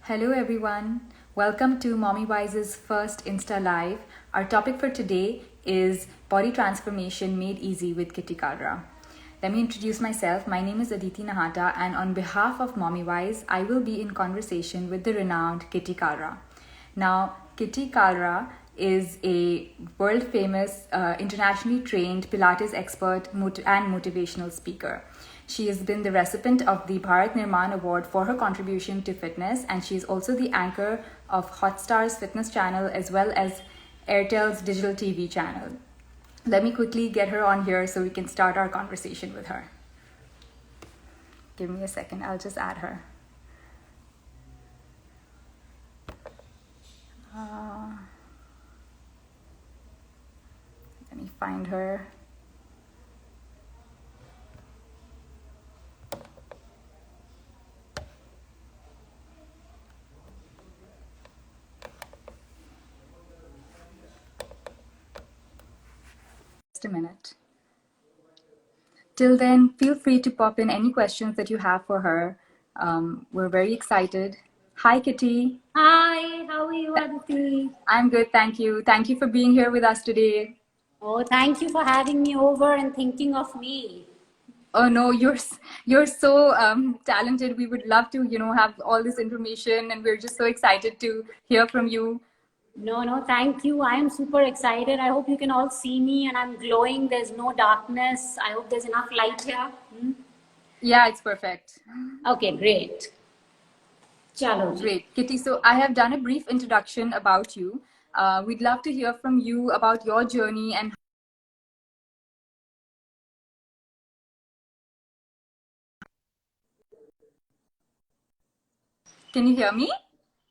Hello everyone, welcome to Mommy Wise's first Insta Live. Our topic for today is body transformation made easy with Kitty Kalra. Let me introduce myself. My name is Aditi Nahata, and on behalf of Mommy Wise, I will be in conversation with the renowned Kitty Kalra. Now, Kitty Kalra is a world famous, internationally trained Pilates expert and motivational speaker. She has been the recipient of the Bharat Nirman Award for her contribution to fitness, and she is also the anchor of Hotstar's fitness channel as well as Airtel's digital TV channel. Let me quickly get her on here so we can start our conversation with her. Give me a second, I'll just add her. Let me find her. Just a minute. Till then, feel free to pop in any questions that you have for her. We're very excited. Hi, Kitty. Hi, how are you, Aditi? I'm good, thank you. Thank you for being here with us today. Oh, thank you for having me over and thinking of me. Oh no, you're so talented. We would love to, have all this information, and we're just so excited to hear from you. No, thank you. I am super excited. I hope you can all see me and I'm glowing. There's no darkness. I hope there's enough light here. Yeah, it's perfect. Okay, great. Chalo ji. Great, Kitty. So I have done a brief introduction about you. We'd love to hear from you about your journey and. Can you hear me?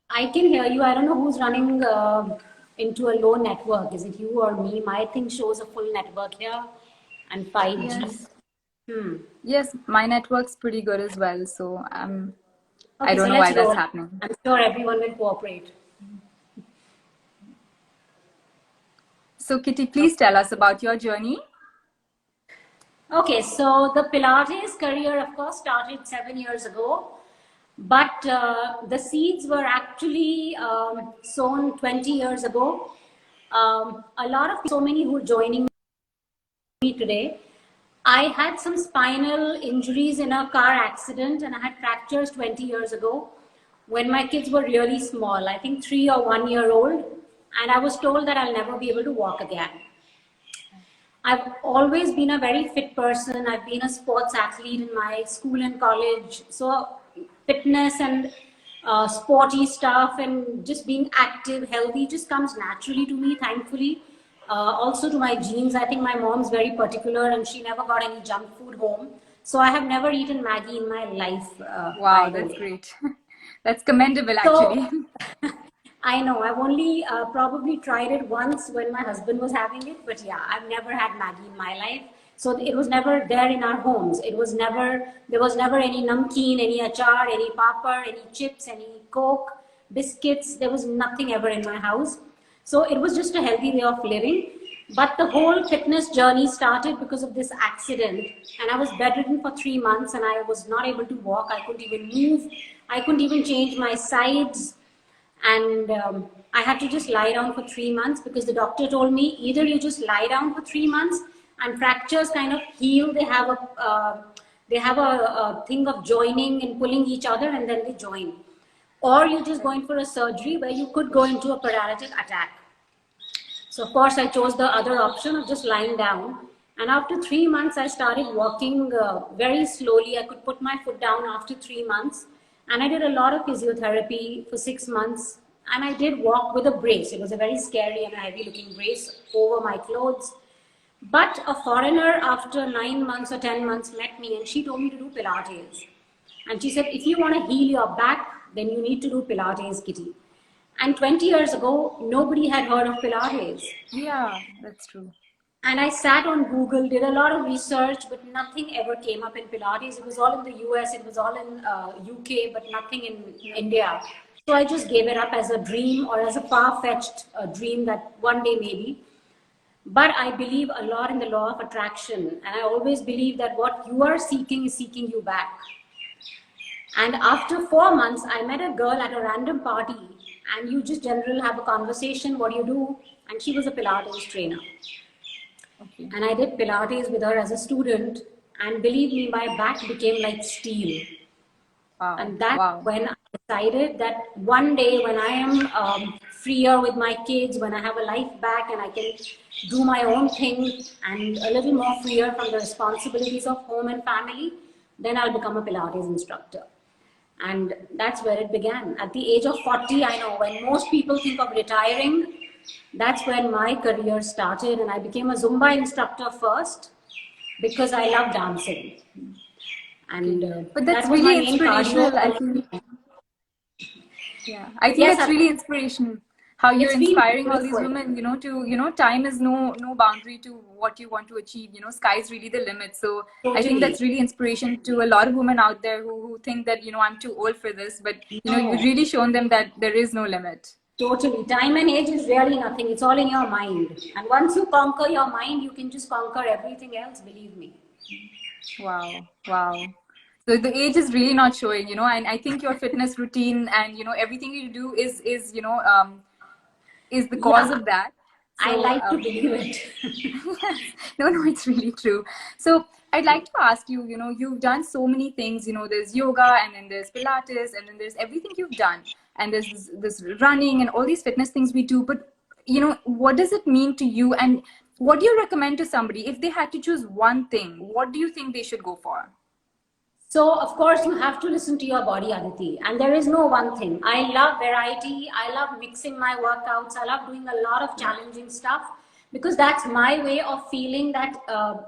I can hear you. I don't know who's running into a low network. Is it you or me? My thing shows a full network here and 5G. Yes. Yes, my network's pretty good as well. So Okay, I don't so know why let's that's roll. happening. I'm sure everyone will cooperate. So Kitty, please tell us about your journey. Okay, so the Pilates career, of course, started 7 years ago, but the seeds were actually sown 20 years ago. A lot of so many who are joining me today. I had some spinal injuries in a car accident, and I had fractures 20 years ago when my kids were really small, I think 3 or 1 year old, and I was told that I'll never be able to walk again. I've always been a very fit person. I've been a sports athlete in my school and college. So fitness and sporty stuff and just being active, healthy just comes naturally to me, thankfully. Also to my genes. I think my mom's very particular and she never got any junk food home. So I have never eaten Maggie in my life, Wow, by the that's way. great. That's commendable, So actually. I know I've only probably tried it once when my husband was having it, but yeah, I've never had Maggie in my life. So it was never there in our homes. There was never any namkeen, any achar, any papad, any chips, any Coke, biscuits. There was nothing ever in my house. So it was just a healthy way of living. But the whole fitness journey started because of this accident. And I was bedridden for 3 months and I was not able to walk. I couldn't even move. I couldn't even change my sides, and I had to just lie down for 3 months because the doctor told me either you just lie down for 3 months and fractures kind of heal. They have a thing of joining and pulling each other and then they join, or you're just going for a surgery where you could go into a paralytic attack. So of course I chose the other option of just lying down. And after 3 months, I started walking very slowly. I could put my foot down after 3 months. And I did a lot of physiotherapy for 6 months. And I did walk with a brace. It was a very scary and heavy looking brace over my clothes. But a foreigner after 9 months or 10 months met me and she told me to do Pilates. And she said, if you want to heal your back, then you need to do Pilates, Kitty. And 20 years ago, nobody had heard of Pilates. Yeah, that's true. And I sat on Google, did a lot of research, but nothing ever came up in Pilates. It was all in the US, it was all in UK, but nothing in India. So I just gave it up as a dream or as a far-fetched dream that one day maybe. But I believe a lot in the law of attraction. And I always believe that what you are seeking is seeking you back. And after 4 months, I met a girl at a random party, and you just generally have a conversation. What do you do? And she was a Pilates trainer. Okay. And I did Pilates with her as a student, and believe me, my back became like steel. Wow. And that's Wow. when I decided that one day when I am freer with my kids, when I have a life back and I can do my own thing and a little more freer from the responsibilities of home and family, then I'll become a Pilates instructor. And that's where it began. At the age of 40, I know when most people think of retiring, that's when my career started. And I became a Zumba instructor first because I love dancing. And But that's that was my really main inspirational, I cardio. think. Yeah, I think Yes, that's really inspirational. How you're it's been inspiring all these beautiful. women, to, time is no boundary to what you want to achieve. Sky's really the limit. So I think Totally. that's really inspiration to a lot of women out there who think that, I'm too old for this. But, you've No, really shown them that there is no limit. totally. Time and age is really nothing. It's all in your mind. And once you conquer your mind, you can just conquer everything else, believe me. Wow, wow. So the age is really not showing, and I think your fitness routine and, everything you do is the cause Yeah, of that. I So, like to believe it. no, it's really true. So I'd like to ask you, you've done so many things, there's yoga and then there's Pilates and then there's everything you've done. And there's this running and all these fitness things we do. But, what does it mean to you? And what do you recommend to somebody if they had to choose one thing? What do you think they should go for? So, of course, you have to listen to your body, Aditi. And there is no one thing. I love variety. I love mixing my workouts. I love doing a lot of challenging stuff because that's my way of feeling that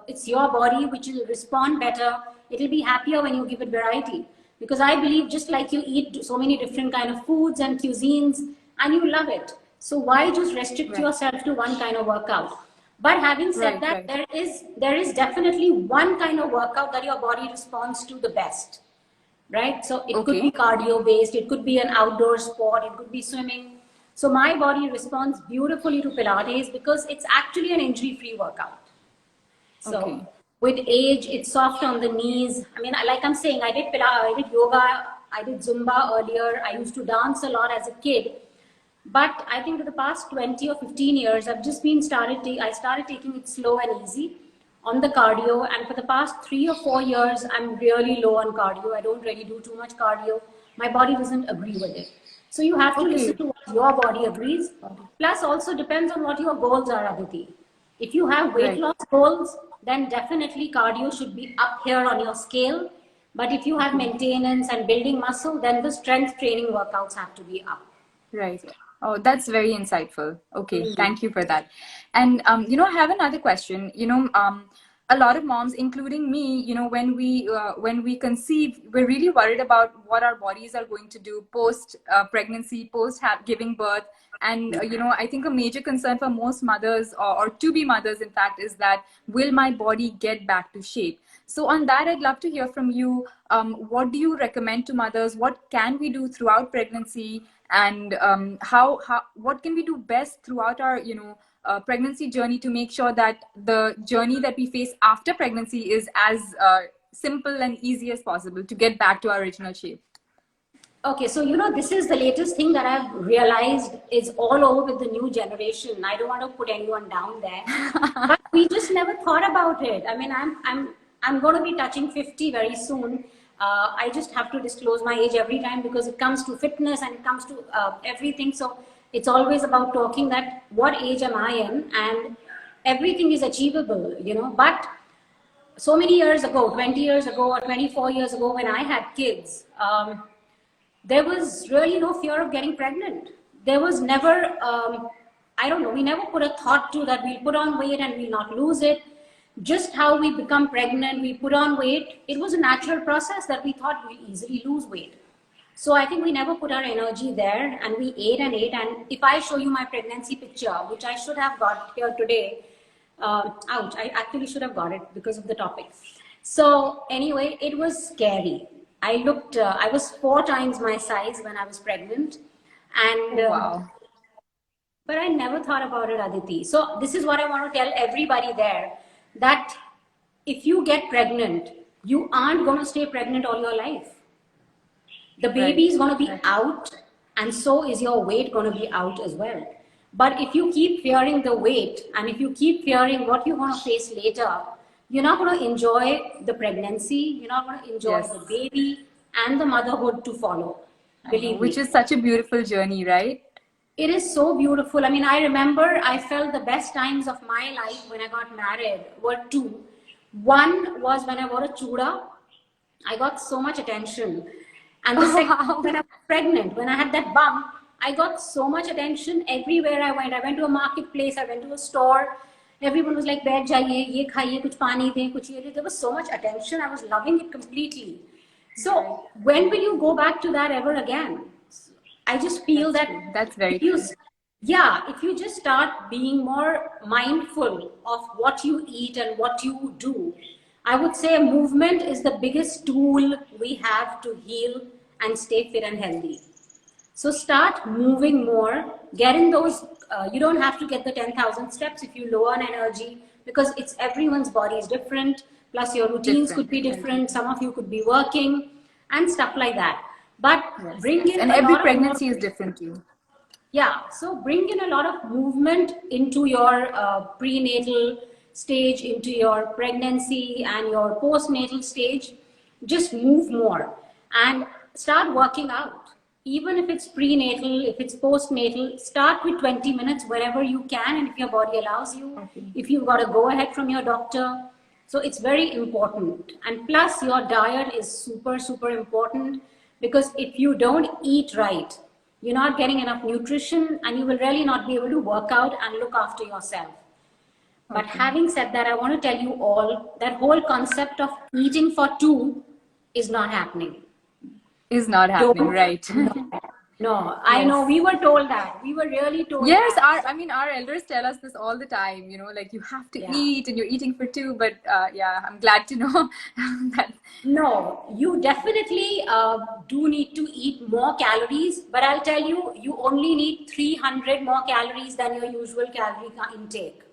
it's your body which will respond better. It'll be happier when you give it variety. Because I believe just like you eat so many different kind of foods and cuisines and you love it. So why just restrict Right. yourself to one kind of workout? But having said Right, that, right. there is definitely one kind of workout that your body responds to the best, right? So it could be Okay. cardio based, it could be an outdoor sport, it could be swimming. So my body responds beautifully to Pilates because it's actually an injury free workout. So Okay. with age, it's soft on the knees. I mean, like I'm saying, I did Pilates, I did yoga, I did Zumba earlier. I used to dance a lot as a kid. But I think for the past 20 or 15 years, I've just been I started taking it slow and easy on the cardio. And for the past 3 or 4 years, I'm really low on cardio. I don't really do too much cardio. My body doesn't agree with it. So you have to listen Okay. to what your body agrees. Plus, also depends on what your goals are, Aditi. If you have weight Right. loss goals, then definitely cardio should be up here on your scale. But if you have Okay. maintenance and building muscle, then the strength training workouts have to be up. Right. Oh, that's very insightful. Okay, Mm. thank you for that. And I have another question. A lot of moms, including me, when we conceive, we're really worried about what our bodies are going to do post pregnancy, post giving birth. And I think a major concern for most mothers or to be mothers, in fact, is that will my body get back to shape? So on that, I'd love to hear from you. What do you recommend to mothers? What can we do throughout pregnancy? And what can we do best throughout our pregnancy journey to make sure that the journey that we face after pregnancy is as simple and easy as possible to get back to our original shape? Okay, so this is the latest thing that I've realized is all over with the new generation. I don't want to put anyone down there, but we just never thought about it. I mean, I'm going to be touching 50 very soon. I just have to disclose my age every time because it comes to fitness and it comes to everything. So it's always about talking that what age am I in, and everything is achievable, But so many years ago, 20 years ago or 24 years ago, when I had kids. There was really no fear of getting pregnant. There was never, I don't know, we never put a thought to that we'll put on weight and we'll not lose it. Just how we become pregnant, we put on weight. It was a natural process that we thought we'll easily lose weight. So I think we never put our energy there and we ate and ate. And if I show you my pregnancy picture, which I should have got here today, ouch, I actually should have got it because of the topic. So anyway, it was scary. I was 4 times my size when I was pregnant. And, Oh, wow. but I never thought about it, Aditi. So this is what I want to tell everybody there, that if you get pregnant, you aren't going to stay pregnant all your life. The baby is going to be out, and so is your weight going to be out as well. But if you keep fearing the weight, and if you keep fearing what you're going to face later, you're not going to enjoy the pregnancy, you're not going to enjoy the baby and the motherhood to follow. Believe Which me. is such a beautiful journey, right? It is so beautiful. I mean, I remember I felt the best times of my life when I got married were two. One was when I wore a chuda. I got so much attention. And the second, when I was pregnant, when I had that bump, I got so much attention everywhere I went. I went to a marketplace, I went to a store. Everyone was like, "Baith jaiye, ye khaiye, kuch pani de, kuch ye." There was so much attention. I was loving it completely. So when will you go back to that ever again? I just feel That's very if you, true. if you just start being more mindful of what you eat and what you do, I would say movement is the biggest tool we have to heal and stay fit and healthy. So start moving more, get in those, you don't have to get the 10,000 steps if you lower an energy, because it's everyone's body is different. Plus your routines could be different. Some of you could be working and stuff like that. But bring in And a every lot of more. pregnancy is different too. Yeah, so bring in a lot of movement into your prenatal stage, into your pregnancy and your postnatal stage. Just move more and start working out. Even if it's prenatal, if it's postnatal, start with 20 minutes wherever you can, and if your body allows you, if you've got a go ahead from your doctor. So it's very important. And plus, your diet is super, super important, because if you don't eat right, you're not getting enough nutrition, and you will really not be able to work out and look after yourself. But having said that, I want to tell you all that whole concept of eating for two is not happening. Is not happening, Don't, right? no, I know we were told that. We were really told Yes, that. our elders tell us this all the time, like you have to Yeah. eat and you're eating for two, but yeah, I'm glad to know that. No, you definitely do need to eat more calories, but I'll tell you, you only need 300 more calories than your usual calorie intake.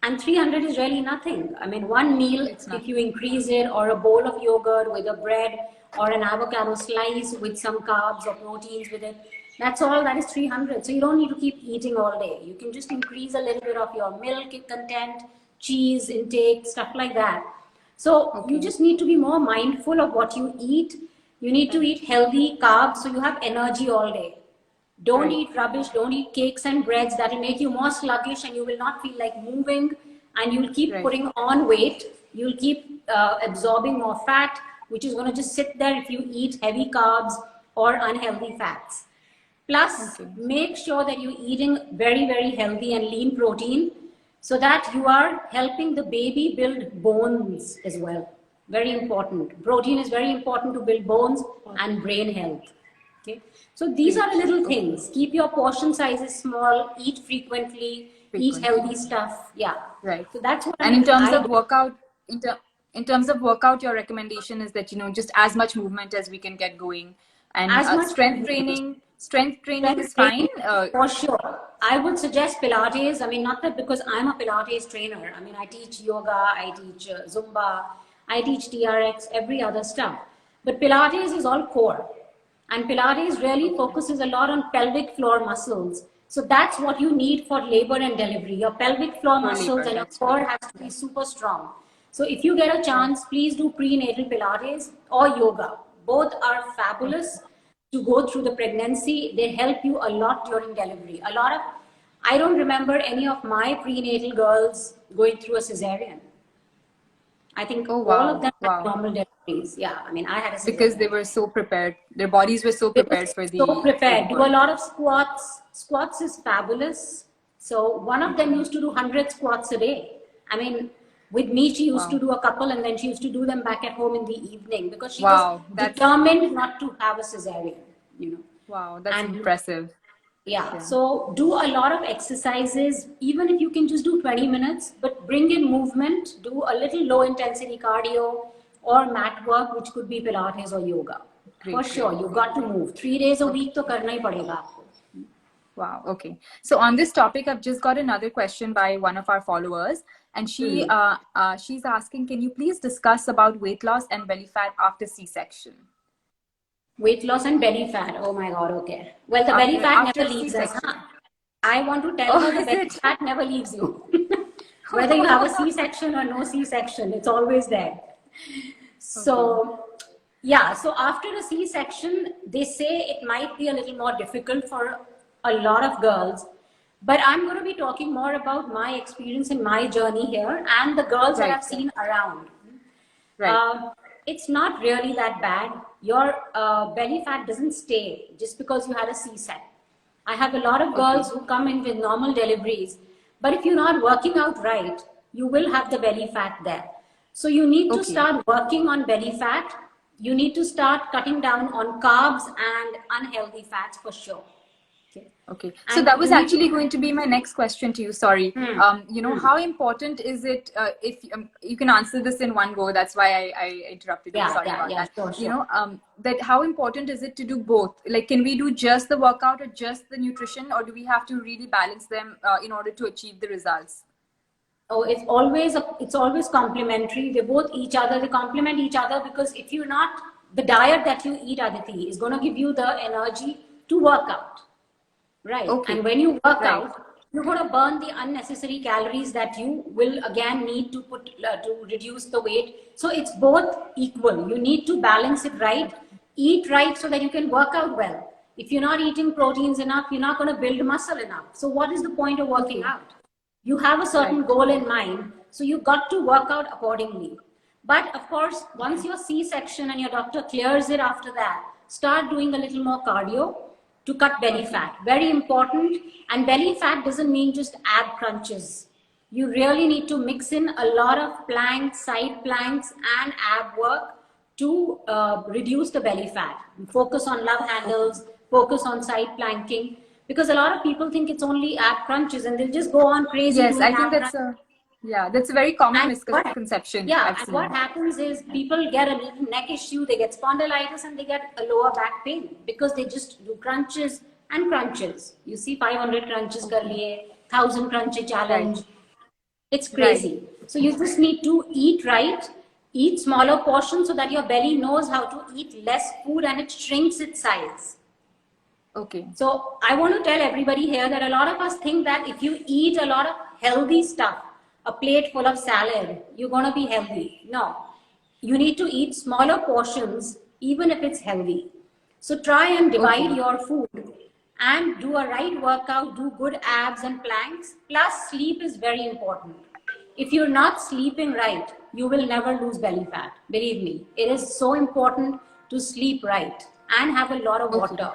And 300 is really nothing. I mean, one meal, if you increase it, or a bowl of yogurt with a bread, or an avocado slice with some carbs or proteins with it, that's all. That is 300. So you don't need to keep eating all day. You can just increase a little bit of your milk content, cheese intake, stuff like that. So you just need to be more mindful of what you eat. You need to eat healthy carbs so you have energy all day. Don't eat rubbish, don't eat cakes and breads. That will make you more sluggish, and you will not feel like moving, and you'll keep putting on weight. You'll keep absorbing more fat, which is going to just sit there if you eat heavy carbs or unhealthy fats. Plus, make sure that you're eating very, very healthy and lean protein, so that you are helping the baby build bones as well. Very important. Protein is very important to build bones and brain health. Okay. So these are the little things. Keep your portion sizes small, eat frequently, eat healthy stuff. Yeah. Right. So that's what And in terms I of workout, in terms of workout, your recommendation is that, just as much movement as we can get going, and as much strength training is strength fine. training, for sure. I would suggest Pilates. I mean, not that because I'm a Pilates trainer. I mean, I teach yoga, I teach Zumba, I teach TRX, every other stuff. But Pilates is all core. And Pilates really focuses a lot on pelvic floor muscles. So that's what you need for labor and delivery. Your pelvic floor muscles and your core has to be super strong. So if you get a chance, please do prenatal Pilates or yoga. Both are fabulous to go through the pregnancy. They help you a lot during delivery. I don't remember any of my prenatal girls going through a cesarean. I think all of them had normal deliveries. Yeah, I mean, I had a cesarean. Because they were so prepared. Their bodies were so They prepared were for the. so prepared. Do a lot of squats. Squats is fabulous. So one of them used to do 100 squats a day. I mean, with me, she used to do a couple, and then she used to do them back at home in the evening, because she was determined not to have a cesarean. Wow, that's impressive. Yeah. So do a lot of exercises, even if you can just do 20 minutes, but bring in movement, do a little low intensity cardio or mat work, which could be Pilates or yoga. For sure, you've got to move. 3 days a week to karna hi padega aapko. Wow. Okay. So on this topic, I've just got another question by one of our followers, and she's asking, can you please discuss about weight loss and belly fat after C-section? Weight loss and belly fat. Oh my God. Okay. Well, the belly fat After never leaves us, huh? C-section. I want to tell Oh, her the is belly it? fat never leaves you. Whether you have a C-section or no C-section, it's always there. Okay. So, yeah, so after a C-section, they say it might be a little more difficult for a lot of girls. But I'm going to be talking more about my experience and my journey here and the girls that Right, I've right, seen around. right. It's not really that bad. Your belly fat doesn't stay just because you had a C-section. I have a lot of Okay, girls who come in with normal deliveries, but if you're not working out right, you will have the belly fat there. So you need to okay. start working on belly fat. You need to start cutting down on carbs and unhealthy fats for sure. Okay. Okay, so And that was you need actually to, going to be my next question to you. Sorry. hmm, How important is it, if you can answer this in one go, that's why I interrupted you. Sorry about yeah, that. sure, sure. That how important is it to do both? Like, can we do just the workout or just the nutrition, or do we have to really balance them in order to achieve the results? Oh, it's always complementary. They both each other, they complement each other because if you're not, the diet that you eat, Aditi, is going to give you the energy to work out. Right. And Okay, when you work right. out, you're going to burn the unnecessary calories that you will again need to put to reduce the weight. So it's both equal. You need to balance it right. Eat right so that you can work out well. If you're not eating proteins enough, you're not going to build muscle enough. So what is the point of working Okay, out? You have a certain right. goal in mind, so you got to work out accordingly. But of course, once Okay, your C-section and your doctor clears it after that, start doing a little more cardio to cut belly okay, fat. Very important. And belly fat doesn't mean just ab crunches. You really need to mix in a lot of planks, side planks, and ab work to reduce the belly fat. Focus on love okay. handles, focus on side planking, because a lot of people think it's only ab crunches and they'll just go on crazy Yes, doing I think ab that's crunches. a, yeah, that's a very common And what, misconception yeah, I've and what seen. happens is people get a little neck issue, they get spondylitis, and they get a lower back pain because they just do crunches and crunches. You see, 500 crunches kar Okay, liye, 1,000 crunches right, challenge. It's right. crazy. So you just need to eat right, eat smaller portions so that your belly knows how to eat less food and it shrinks its size. Okay, So I want to tell everybody here that a lot of us think that if you eat a lot of healthy stuff, a plate full of salad, you're going to be healthy. No, you need to eat smaller portions even if it's healthy. So try and divide okay, your food and do a right workout, do good abs and planks. Plus sleep is very important. If you're not sleeping right, you will never lose belly fat. Believe me, it is so important to sleep right and have a lot of okay. water.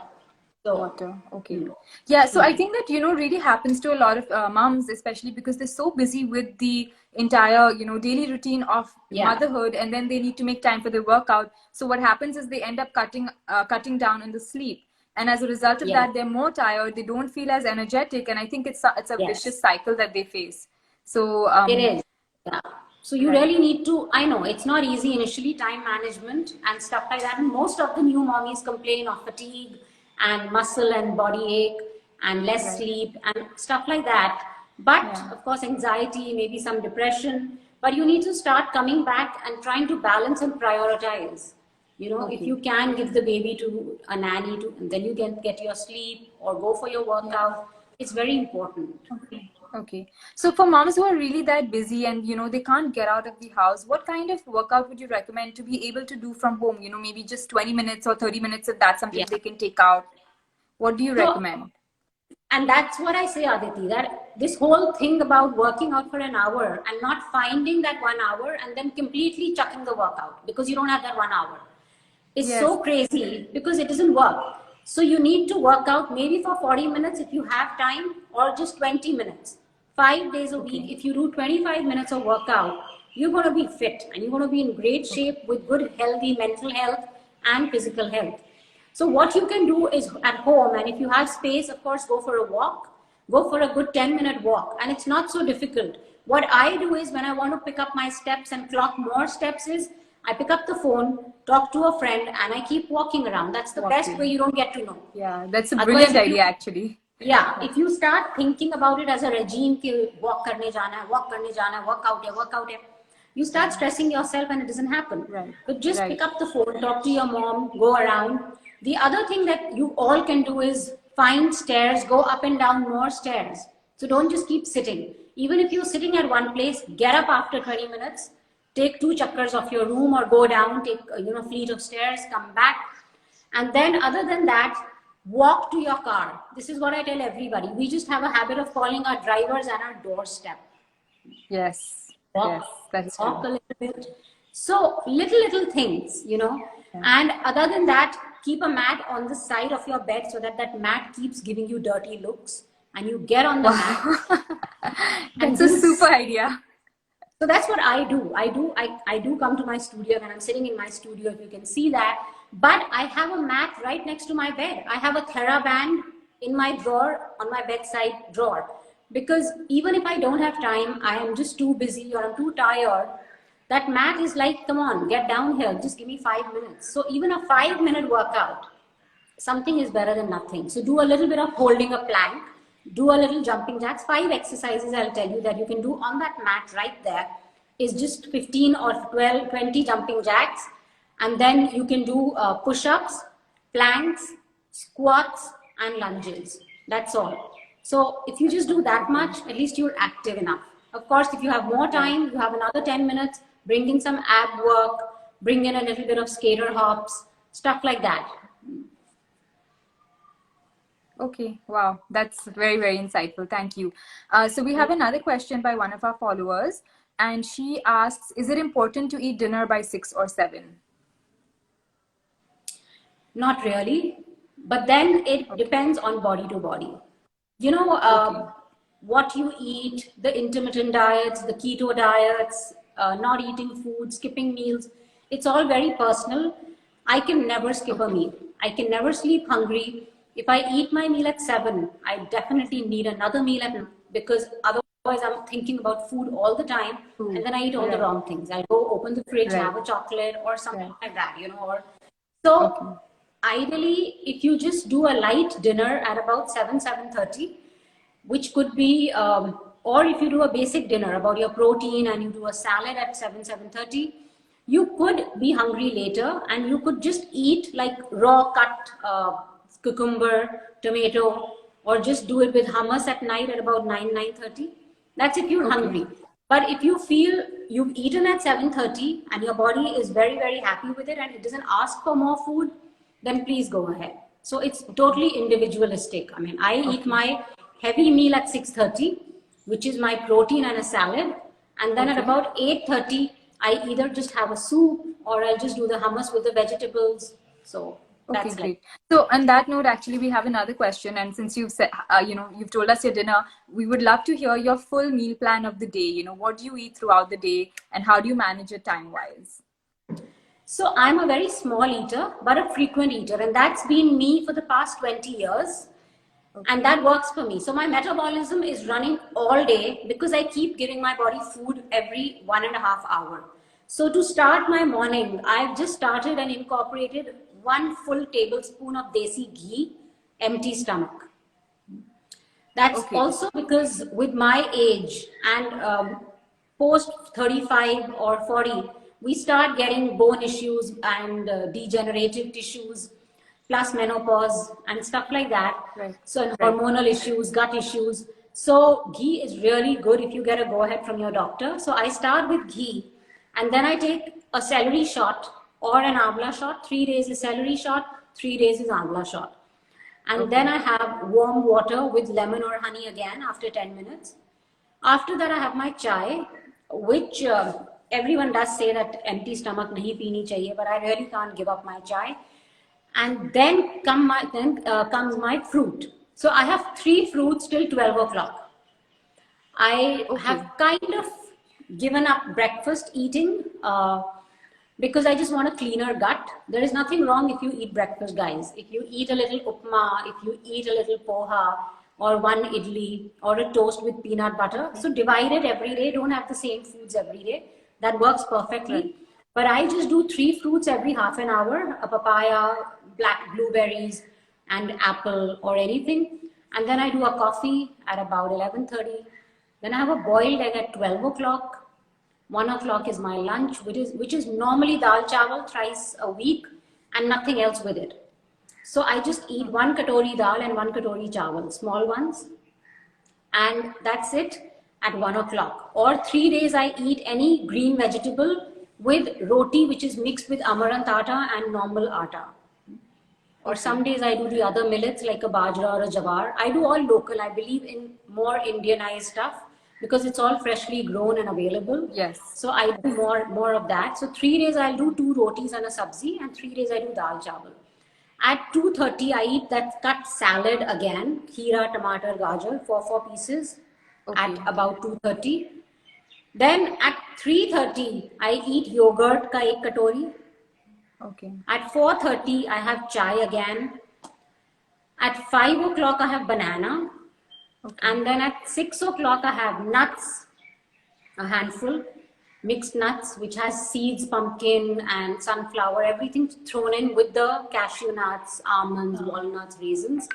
So, Water. Okay. mm, Yeah. So I think that, really happens to a lot of moms, especially because they're so busy with the entire, daily routine of yeah, motherhood, and then they need to make time for their workout. So what happens is they end up cutting down on the sleep. And as a result of yeah, that, they're more tired. They don't feel as energetic. And I think it's a yes, vicious cycle that they face. So, it is. Yeah. So you right. really need to, I know it's not easy initially, time management and stuff like that. And most of the new mommies complain of fatigue and muscle and body ache and less Right. sleep and stuff like that. But Yeah. of course, anxiety, maybe some depression. But you need to start coming back and trying to balance and prioritize. If Okay. you can give the baby to a nanny to, and then you can get your sleep or go for your Yeah. workout. It's very important. Okay. Okay. So for moms who are really that busy and they can't get out of the house, what kind of workout would you recommend to be able to do from home? Maybe just 20 minutes or 30 minutes if that's something Yeah. they can take out. What do you So, recommend? and that's what I say, Aditi, that this whole thing about working out for an hour and not finding that 1 hour and then completely chucking the workout because you don't have that 1 hour is Yes. so crazy because it doesn't work. So you need to work out maybe for 40 minutes if you have time or just 20 minutes. 5 days a week, Okay. if you do 25 minutes of workout, you're going to be fit and you're going to be in great Okay. shape with good, healthy mental health and physical health. So what you can do is at home, and if you have space, of course, go for a walk. Go for a good 10-minute walk, and it's not so difficult. What I do is when I want to pick up my steps and clock more steps is I pick up the phone, talk to a friend, and I keep walking around. That's the best way Walking. you don't get to know. Yeah, that's a Otherwise, brilliant if you idea actually. yeah, Yeah. if you start thinking about it as a regime कि walk करने जाना है, walk करने जाना है, work out है, you start Yeah. stressing yourself and it doesn't happen. Right. But just pick Right. up the phone, talk to your mom, go around, The other thing that you all can do is find stairs, go up and down more stairs. So don't just keep sitting. Even if you're sitting at one place, get up after 20 minutes, take 2 chakkars of your room or go down, take fleet of stairs, come back. And then other than that, walk to your car. This is what I tell everybody. We just have a habit of calling our drivers at our doorstep. Yes. Walk, yes, that is walk true. a little bit. So little things, And other than that, keep a mat on the side of your bed so that that mat keeps giving you dirty looks. And you get on the mat. That's a super idea. So that's what I do. I do come to my studio when I'm sitting in my studio, if you can see that. But I have a mat right next to my bed. I have a TheraBand in my drawer, on my bedside drawer. Because even if I don't have time, I am just too busy or I'm too tired, that mat is like, come on, get down here. Just give me 5 minutes. So even a 5-minute workout, something is better than nothing. So do a little bit of holding a plank. Do a little jumping jacks. 5 exercises I'll tell you that you can do on that mat right there is just 15 or 12, 20 jumping jacks. And then you can do push-ups, planks, squats, and lunges. That's all. So if you just do that much, at least you're active enough. Of course, if you have more time, you have another 10 minutes, bring in some ab work, bring in a little bit of skater hops, stuff like that. Okay, wow, that's very insightful. Thank you. So we have another question by one of our followers, and she asks, is it important to eat dinner by 6 or 7? Not really, but then it depends on body to body. What you eat, the intermittent diets, the keto diets, not eating food, skipping meals, it's all very personal. I can never skip a meal. I can never sleep hungry. If I eat my meal at 7, I definitely need another meal at 9 because otherwise I'm thinking about food all the time and then I eat all the wrong things. I go open the fridge, have a chocolate or something like that, Ideally, if you just do a light dinner at about 7:30, which could be, or if you do a basic dinner about your protein and you do a salad at 7:30, you could be hungry later and you could just eat like raw cut cucumber, tomato, or just do it with hummus at night at about 9:30. That's if you're hungry. But if you feel you've eaten at 7:30 and your body is very happy with it and it doesn't ask for more food, then please go ahead. So it's totally individualistic. I mean, I eat my heavy meal at 6:30, which is my protein and a salad. And then at about 8:30, I either just have a soup or I'll just do the hummus with the vegetables. So that's great. So on that note, actually, we have another question. And since you've said, you've told us your dinner, we would love to hear your full meal plan of the day. What do you eat throughout the day and how do you manage it time-wise? So I'm a very small eater, but a frequent eater. And that's been me for the past 20 years. And that works for me. So my metabolism is running all day because I keep giving my body food every 1.5 hours. So to start my morning, I've just started and incorporated 1 full tablespoon of desi ghee, empty stomach. That's also because with my age and post 35 or 40, we start getting bone issues and degenerative tissues, plus menopause and stuff like that. So hormonal issues, gut issues. So ghee is really good if you get a go ahead from your doctor. So I start with ghee and then I take a celery shot or an amla shot. 3 days is celery shot, 3 days is amla shot. And then I have warm water with lemon or honey again after 10 minutes. After that I have my chai, which everyone does say that empty stomach nahi peeni chahiye, but I really can't give up my chai. And then comes my fruit. So I have 3 fruits till 12 o'clock. I have kind of given up breakfast eating because I just want a cleaner gut. There is nothing wrong if you eat breakfast, guys. If you eat a little upma, if you eat a little poha, or 1 idli, or a toast with peanut butter. So divide it every day. Don't have the same foods every day. That works perfectly. But I just do 3 fruits every half an hour, a papaya, black blueberries, and apple or anything. And then I do a coffee at about 11:30. Then I have a boiled egg at 12 o'clock. 1 o'clock is my lunch, which is normally dal chawal thrice a week and nothing else with it. So I just eat 1 katori dal and 1 katori chawal, small ones, and that's it at 1 o'clock. Or 3 days I eat any green vegetable with roti, which is mixed with amaranth atta and normal atta. Or some days I do the other millets like a bajra or a jawar. I do all local. I believe in more Indianized stuff because it's all freshly grown and available. Yes. So I do more of that. So 3 days I'll do 2 rotis and a sabzi, and 3 days I do dal chawal. At 2:30 I eat that cut salad again, kheera, tomato, gajar, four pieces at about 2:30. Then at 3:30 I eat yogurt ka 1 katori. Okay. At 4:30 I have chai again. At 5 o'clock I have banana. Okay. And then at 6 o'clock I have nuts, a handful, mixed nuts, which has seeds, pumpkin and sunflower, everything thrown in with the cashew nuts, almonds, walnuts, raisins.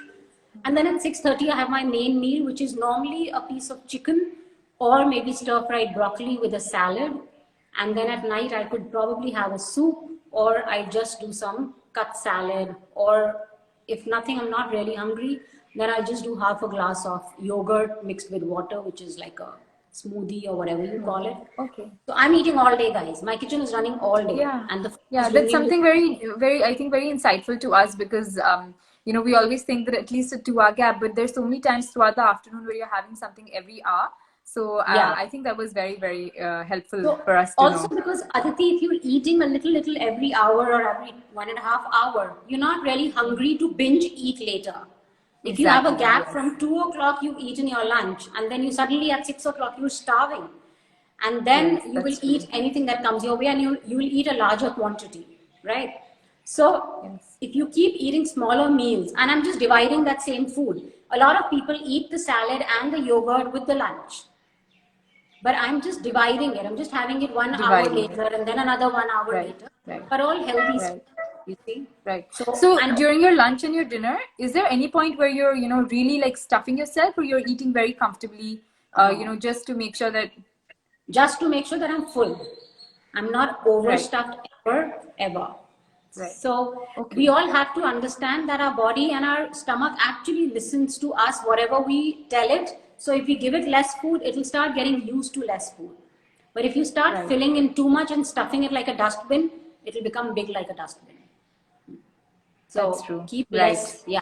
And then at 6:30 I have my main meal, which is normally a piece of chicken or maybe stir-fried broccoli with a salad. And then at night I could probably have a soup, or I just do some cut salad, or if nothing, I'm not really hungry, then I just do half a glass of yogurt mixed with water, which is like a smoothie or whatever you call it. Okay. So I'm eating all day, guys. My kitchen is running all day. Yeah. And That's something very, I think, very insightful to us, because we always think that at least a 2 hour gap, but there's so many times throughout the afternoon where you're having something every hour. So I think that was very, very helpful for us to also know. Because Aditi, if you're eating a little every hour or every 1.5 hours, you're not really hungry to binge eat later. If you have a gap from 2 o'clock, you've eaten your lunch, and then you suddenly at 6 o'clock, you're starving. And then you will eat anything that comes your way, and you will eat a larger quantity, right? So if you keep eating smaller meals, and I'm just dividing that same food, a lot of people eat the salad and the yogurt with the lunch. But I'm just dividing it. I'm just having it 1 hour later and then another 1 hour later. But all healthy stuff, you see. Right. So during your lunch and your dinner, is there any point where you're, really like stuffing yourself, or you're eating very comfortably, just to make sure that... Just to make sure that I'm full. I'm not overstuffed ever. Right. So we all have to understand that our body and our stomach actually listens to us, whatever we tell it. So if we give it less food, it will start getting used to less food. But if you start filling in too much and stuffing it like a dustbin, it will become big like a dustbin. So that's true. Keep less. Yeah.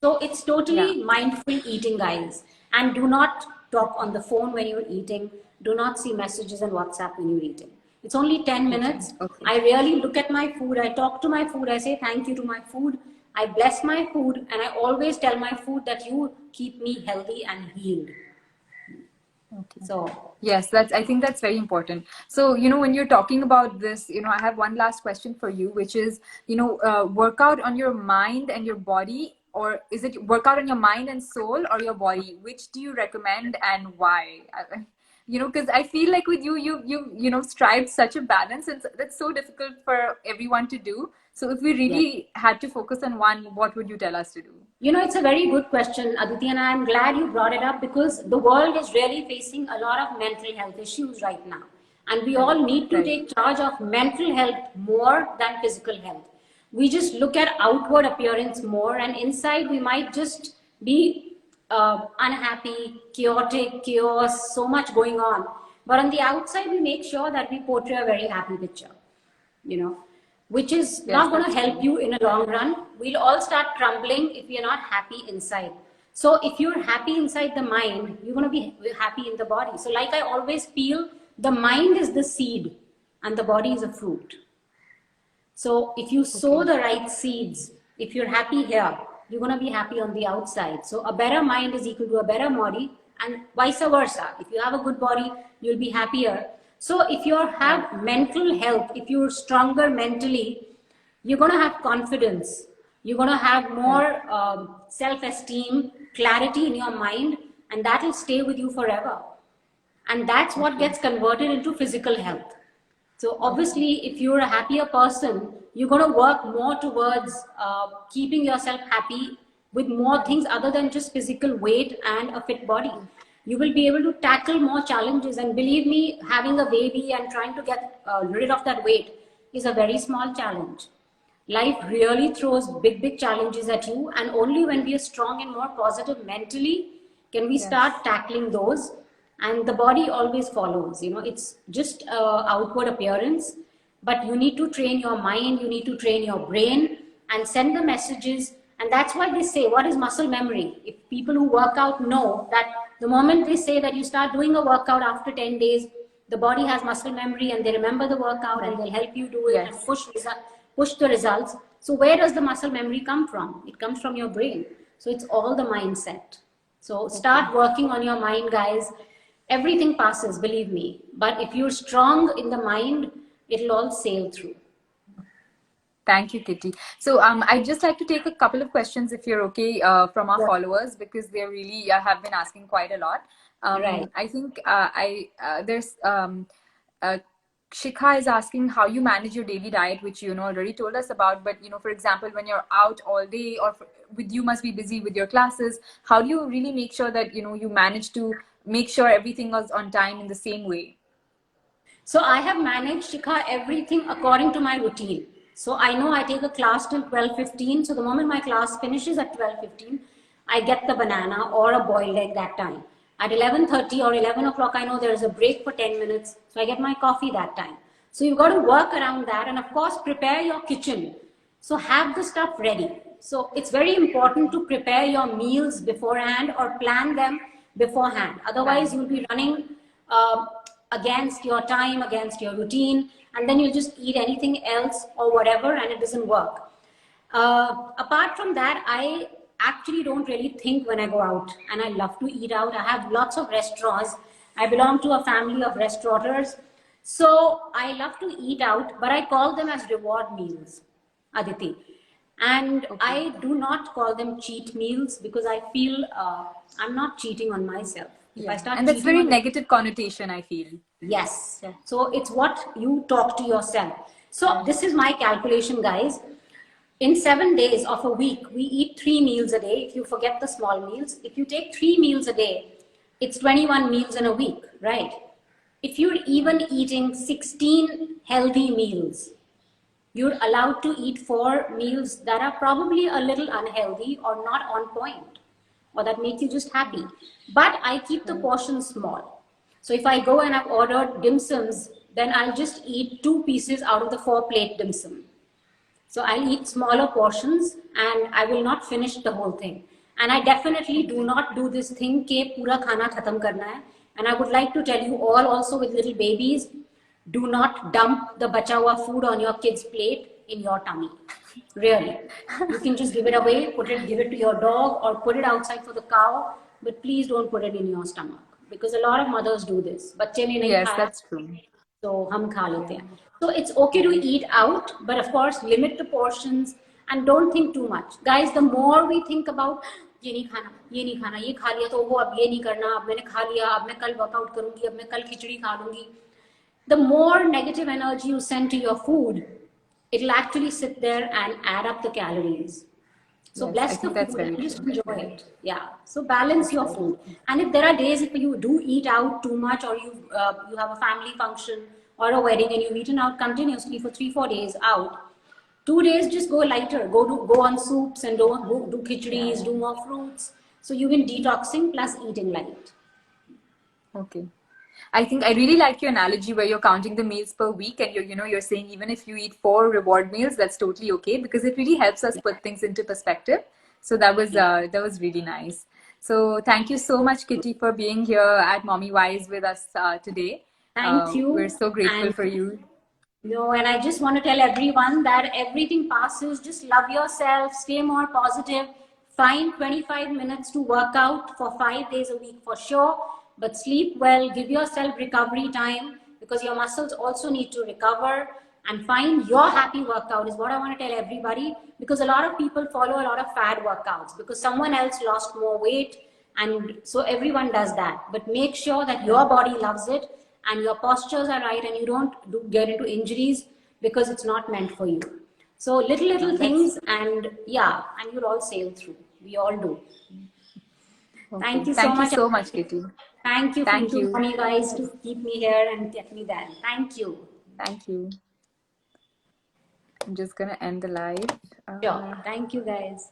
So it's totally mindful eating, guys. And do not talk on the phone when you're eating. Do not see messages and WhatsApp when you're eating. It's only 10 minutes. I really look at my food. I talk to my food. I say thank you to my food. I bless my food, and I always tell my food that you keep me healthy and healed. So yes, I think that's very important. So, when you're talking about this, I have one last question for you, which is, workout on your mind and your body, or is it workout on your mind and soul, or your body? Which do you recommend, and why? Because I feel like with you strived such a balance, and that's so difficult for everyone to do. So if we really had to focus on one, what would you tell us to do? It's a very good question, Aditi, and I'm glad you brought it up, because the world is really facing a lot of mental health issues right now. And we all need to take charge of mental health more than physical health. We just look at outward appearance more, and inside we might just be unhappy, chaotic, chaos, so much going on. But on the outside, we make sure that we portray a very happy picture, which is not going to help you in a long run. We'll all start crumbling if you're not happy inside. So if you're happy inside the mind, you're going to be happy in the body. So like I always feel, the mind is the seed and the body is a fruit. So if you sow the right seeds, if you're happy here, you're going to be happy on the outside. So a better mind is equal to a better body, and vice versa. If you have a good body, you'll be happier. So if you have mental health, if you're stronger mentally, you're going to have confidence. You're going to have more self-esteem, clarity in your mind, and that will stay with you forever. And that's what gets converted into physical health. So obviously, if you're a happier person, you're going to work more towards keeping yourself happy with more things other than just physical weight and a fit body. You will be able to tackle more challenges. And believe me, having a baby and trying to get rid of that weight is a very small challenge. life really throws big challenges at you, and only when we are strong and more positive mentally can we start tackling those, and the body always follows. It's just outward appearance, but you need to train your mind, you need to train your brain and send the messages. And that's why they say, what is muscle memory? If people who work out know that the moment they say that you start doing a workout after 10 days, the body has muscle memory and they remember the workout and they'll help you do it and push the results. So where does the muscle memory come from? It comes from your brain. So it's all the mindset. So start working on your mind, guys. Everything passes, believe me. But if you're strong in the mind, it'll all sail through. Thank you, Kitty. So I'd just like to take a couple of questions, if you're okay, from our followers, because they really have been asking quite a lot. Right. I think there's Shikha is asking how you manage your daily diet, which you already told us about. But for example, when you're out all day, or you must be busy with your classes, how do you really make sure that you manage to make sure everything is on time in the same way? So I have managed, Shikha, everything according to my routine. So I know I take a class till 12:15. So the moment my class finishes at 12:15, I get the banana or a boiled egg that time. At 11:30 or 11 o'clock, I know there is a break for 10 minutes. So I get my coffee that time. So you've got to work around that. And of course, prepare your kitchen. So have the stuff ready. So it's very important to prepare your meals beforehand or plan them beforehand. Otherwise, you'll be running against your time, against your routine, and then you'll just eat anything else or whatever, and it doesn't work. Apart from that, I actually don't really think when I go out, and I love to eat out. I have lots of restaurants. I belong to a family of restaurateurs. So I love to eat out, but I call them as reward meals, Aditi. And I do not call them cheat meals because I feel I'm not cheating on myself. If I start and that's very negative connotation, I feel. Yes. So it's what you talk to yourself. So this is my calculation, guys. In 7 days of a week, we eat 3 meals a day. If you forget the small meals, if you take 3 meals a day, it's 21 meals in a week, right? If you're even eating 16 healthy meals, you're allowed to eat 4 meals that are probably a little unhealthy or not on point, or that make you just happy. But I keep the portions small. So if I go and I've ordered dim sums, then I'll just eat 2 pieces out of the 4-plate dim sum. So I'll eat smaller portions and I will not finish the whole thing. And I definitely do not do this thing ke pura khana khatam karna hai. And I would like to tell you all also with little babies, do not dump the bacha hua food on your kid's plate in your tummy. Really. You can just give it away, give it to your dog or put it outside for the cow, but please don't put it in your stomach. Because a lot of mothers do this. Bacche ne nahi Yes, khaya, that's true. so hum kha lete hain. So it's okay to eat out, but of course limit the portions and don't think too much. Guys, the more we think about ये नहीं खाना, ये नहीं खाना, ये खा लिया तो वो अब ये नहीं करना, अब मैंने खा लिया, अब मैं कल वर्कआउट करूंगी, अब मैं कल खिचड़ी खा लूंगी. The more negative energy you send to your food, it'll actually sit there and add up the calories. So yes, bless the food and just enjoy it. Yeah. So balance your food. And if there are days if you do eat out too much, or you have a family function or a wedding and you've eaten out continuously for 3-4 days out, 2 days just go lighter. Go on soups and do khichdi's, do more fruits. So you've been detoxing plus eating light. Okay. I think I really like your analogy where you're counting the meals per week, and you're saying even if you eat 4 reward meals, that's totally okay, because it really helps us put things into perspective. So that was really nice. So thank you so much, Kitty, for being here at Mommy Wise with us today. Thank you. We're so grateful for you. No, and I just want to tell everyone that everything passes. Just love yourself, stay more positive, find 25 minutes to work out for 5 days a week for sure. But sleep well, give yourself recovery time, because your muscles also need to recover, and find your happy workout is what I want to tell everybody, because a lot of people follow a lot of fad workouts because someone else lost more weight, and so everyone does that. But make sure that your body loves it and your postures are right and you don't get into injuries because it's not meant for you. So little things, and yeah, and you'll all sail through. We all do. Okay. Thank you so much, Kitty. Thank you for Mommy Wise to keep me here and get me there. Thank you. Thank you. I'm just gonna end the live. Sure. Thank you, guys.